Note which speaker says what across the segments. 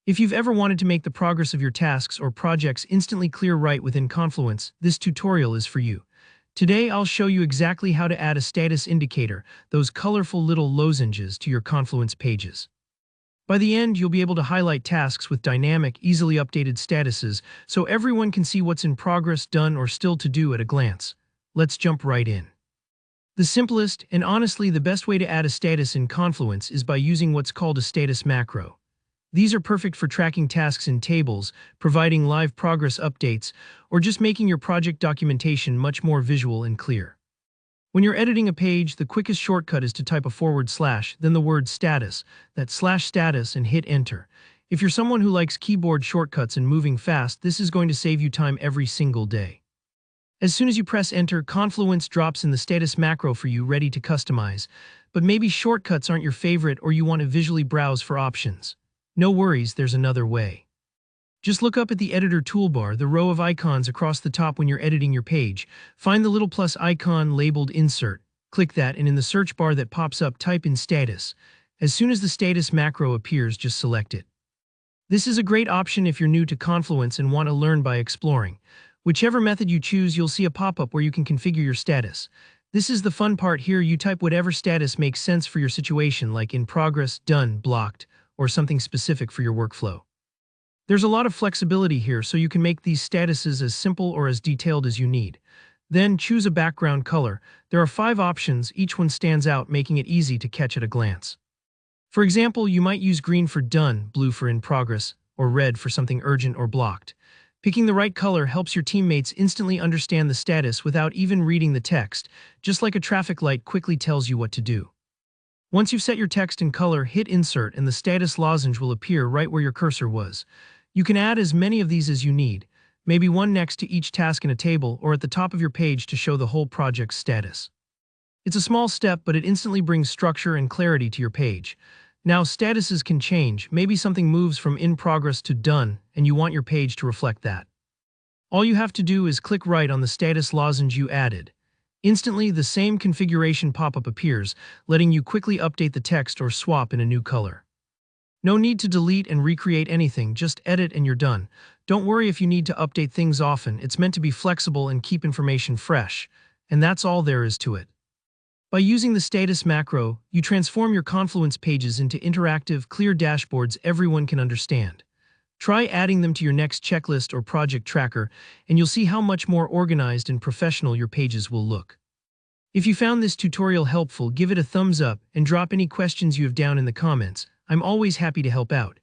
Speaker 1: If you've ever wanted to make the progress of your tasks or projects instantly clear right within Confluence, this tutorial is for you. Today, I'll show you exactly how to add a status indicator, those colorful little lozenges, to your Confluence pages. By the end, you'll be able to highlight tasks with dynamic, easily updated statuses so everyone can see what's in progress, done, or still to do at a glance. Let's jump right in. The simplest, and honestly the best way to add a status in Confluence is by using what's called a status macro. These are perfect for tracking tasks in tables, providing live progress updates, or just making your project documentation much more visual and clear. When you're editing a page, the quickest shortcut is to type a /, then the word status, that /status, and hit enter. If you're someone who likes keyboard shortcuts and moving fast, this is going to save you time every single day. As soon as you press enter, Confluence drops in the status macro for you, ready to customize. But maybe shortcuts aren't your favorite, or you want to visually browse for options. No worries, there's another way. Just look up at the editor toolbar, the row of icons across the top when you're editing your page. Find the little plus icon labeled Insert. Click that, and in the search bar that pops up, type in Status. As soon as the status macro appears, just select it. This is a great option if you're new to Confluence and want to learn by exploring. Whichever method you choose, you'll see a pop-up where you can configure your status. This is the fun part here. You type whatever status makes sense for your situation, like in progress, done, blocked, or something specific for your workflow. There's a lot of flexibility here, so you can make these statuses as simple or as detailed as you need. Then choose a background color. There are 5 options, each one stands out, making it easy to catch at a glance. For example, you might use green for done, blue for in progress, or red for something urgent or blocked. Picking the right color helps your teammates instantly understand the status without even reading the text, just like a traffic light quickly tells you what to do. Once you've set your text and color, hit Insert and the status lozenge will appear right where your cursor was. You can add as many of these as you need, maybe one next to each task in a table or at the top of your page to show the whole project's status. It's a small step, but it instantly brings structure and clarity to your page. Now, statuses can change. Maybe something moves from in progress to done, and you want your page to reflect that. All you have to do is click right on the status lozenge you added. Instantly, the same configuration pop-up appears, letting you quickly update the text or swap in a new color. No need to delete and recreate anything, just edit and you're done. Don't worry if you need to update things often. It's meant to be flexible and keep information fresh. And that's all there is to it. By using the status macro, you transform your Confluence pages into interactive, clear dashboards everyone can understand. Try adding them to your next checklist or project tracker, and you'll see how much more organized and professional your pages will look. If you found this tutorial helpful, give it a thumbs up and drop any questions you have down in the comments. I'm always happy to help out.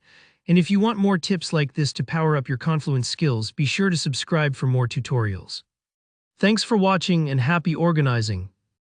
Speaker 1: And if you want more tips like this to power up your Confluence skills, be sure to subscribe for more tutorials. Thanks for watching and happy organizing.